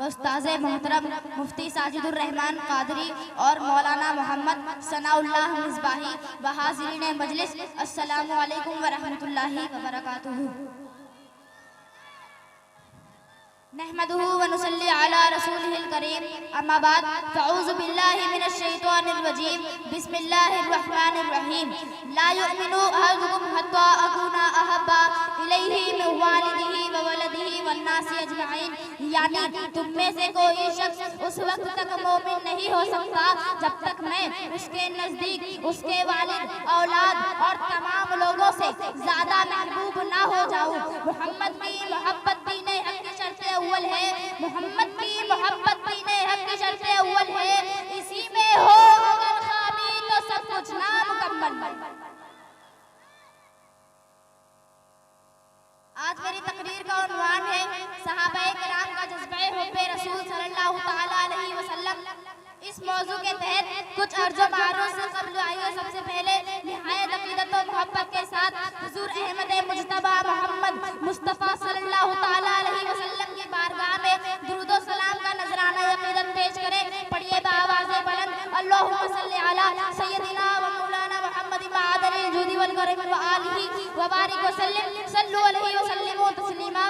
उस्ताद मोहतरम मुफ्ती साजिदुर रहमान कादरी और मौलाना मोहम्मद सनाउल्लाह मिसबाही व हाज़िरीन मजलिस, अस्सलामु अलैकुम व रहमतुल्लाहि व बरकातुहू। नहमदुहु व नुसल्ली अला रसूलिहिल करीम, अम्मा बाद, फ़अऊज़ु बिल्लाहि मिनश शैतानिर रजीम, बिस्मिल्लाहिर रहमानिर रहीम। ला युमिनु अहदुकुम हत्ता अकूना अहब्बा इलैहि मिन वालिदिही व वलदिही वन्नासि अजमईन। यानी तुम में से कोई शख्स उस वक्त तक मोमिन नहीं हो सकता जब तक मैं उसके नजदीक उसके वालिद, औलाद और तमाम लोगों से ज्यादा महबूब ना हो जाऊं। मोहम्मद की मोहब्बत दीन हक की शर्त अव्वल है। मोहम्मद की मोहब्बत दीन हक की शर्त अव्वल है। इसी में हो अगर खामी तो सब कुछ नामुकम्मल। आज मेरी तकरीर का उन्वान है सहाबाए किराम का जज्बे हुब्बे रसूल सल्लल्लाहु तआला अलैहि वसल्लम। इस मौजू के तहत कुछ अर्ज़ो मारूफ से कबल आइए सबसे पहले निहायत अक़ीदत और मोहब्बत के साथ हुज़ूर अहमद मुज्तबा मोहम्मद मुस्तफ़ा सल्लल्लाहु तआला अलैहि वसल्लम की बारगाह में दुरूद व सलाम का नजराना अक़ीदत पेश करें। पढ़िए बाआवाज़े बुलंद, अल्लाहुम्मा सल्लि अला सय्यदिना व मौलाना मुहम्मद मआदनिल जुदी वल करम व आलिहि व बारिक व सल्लिम सल्लु अलैहि व सल्लिमु तस्लीमा।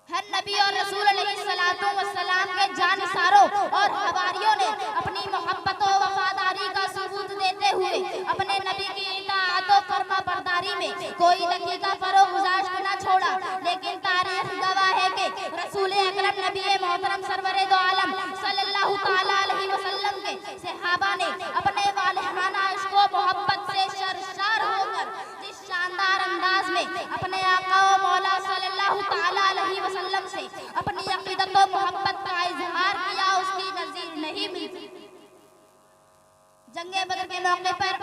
हर नबी और रसूल अलैहिस्सलातु वस्सलाम के जानिसारों और हवारियों ने अपनी मोहब्बत और वफादारी का सबूत देते हुए अपने नबी की इताअत और फर्मा बरदारी में कोई दकीका फरोगुज़ाश्त न छोड़ा। लेकिन तारीख गवाह है कि रसूल अकरम नबी मोहतरम सरवरे दो आलम सल्लल्लाहु तआला अलैहि वसल्लम के सहाबा ने अपने वालिहाना इश्क व मोहब्बत से शर्शार होकर जिस शानदार अंदाज में अपने आका व मौला सल्लल्लाहु तआला अलैहि वसल्लम से अपनी अक़ीदत व मोहब्बत का इजहार किया, उसकी नज़ीर नहीं मिलती। जंगे बदर के मौके पर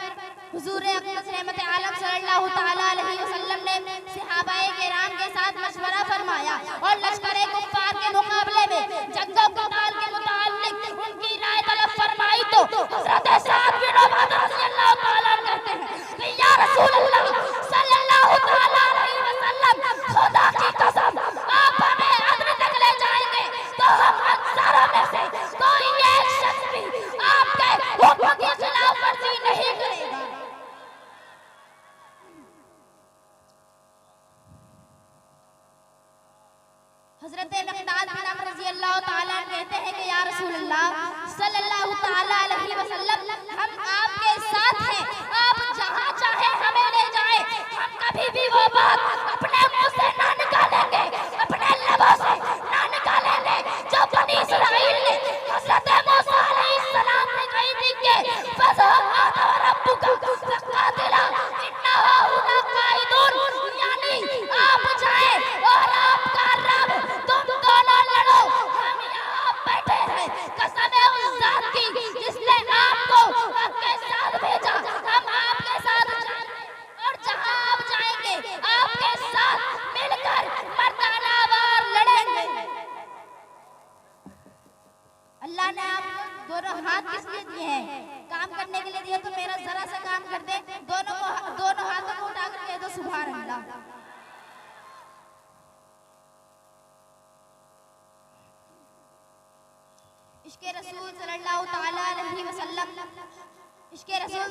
हुजूर अक़दस रहमत आलम सल्लल्लाहु तआला अलैहि वसल्लम ने सहाबाए किराम के साथ मशवरा फरमाया और लश्करे कुफ्फार के मुकाबले में जंगो क़िताल के मुताल्लिक उनकी राय तलब फरमाई तो हज़रत सअद बिन उबादा रज़ियल्लाहु तआला कहते हैं कि या रसूल अल्लाह सल्लल्लाहु तआला अलैहि वसल्लम, खुदा की कसम आप हमें अदर तक ले जाएंगे तो हम अंसारों में से कोई एक शख्स भी आपके हुक्म की खिलाफ वर्जी नहीं करेगा। हजरत मिक़दाद बिन अम्र रज़ियल्लाहु तआला कहते हैं कि या रसूल अल्लाह सल्लल्लाहु तआला अलैहि वसल्लम, हम आपके साथ हैं, आप जहां चाहे हमें ले जाएं, हम कभी भी वो बात अपने मुंह से ना निकालेंगे, अपने लबों से ना निकालेंगे जो बनी इस्राइल ने हजरत मूसा अलैहिस्सलाम ने कही थी कि फज़हब रब्बुका फक़ातिला इन्नहु लक़ाइदुन। यानी आप जाए और आपका रब, तुम दोनों लड़ो, हम यहाँ बैठे हैं। कसम है उस ज़ात की जिसने आपको आपके साथ भेजा, हम आपके साथ और जहाँ आप जाएंगे आपके साथ मिलकर मर्दाना वार लड़ेंगे। अल्लाह ने आपको दोनों हाथ किस लिए दिए हैं? काम करने के लिए दिए, तो मेरा जरा सा काम कर दे, दोनों हाथों को उठा कर कह दो सुभान अल्लाह। इश्क़े रसूल सल्लल्लाहु तआला अलैहि वसल्लम, इश्क़े रसूल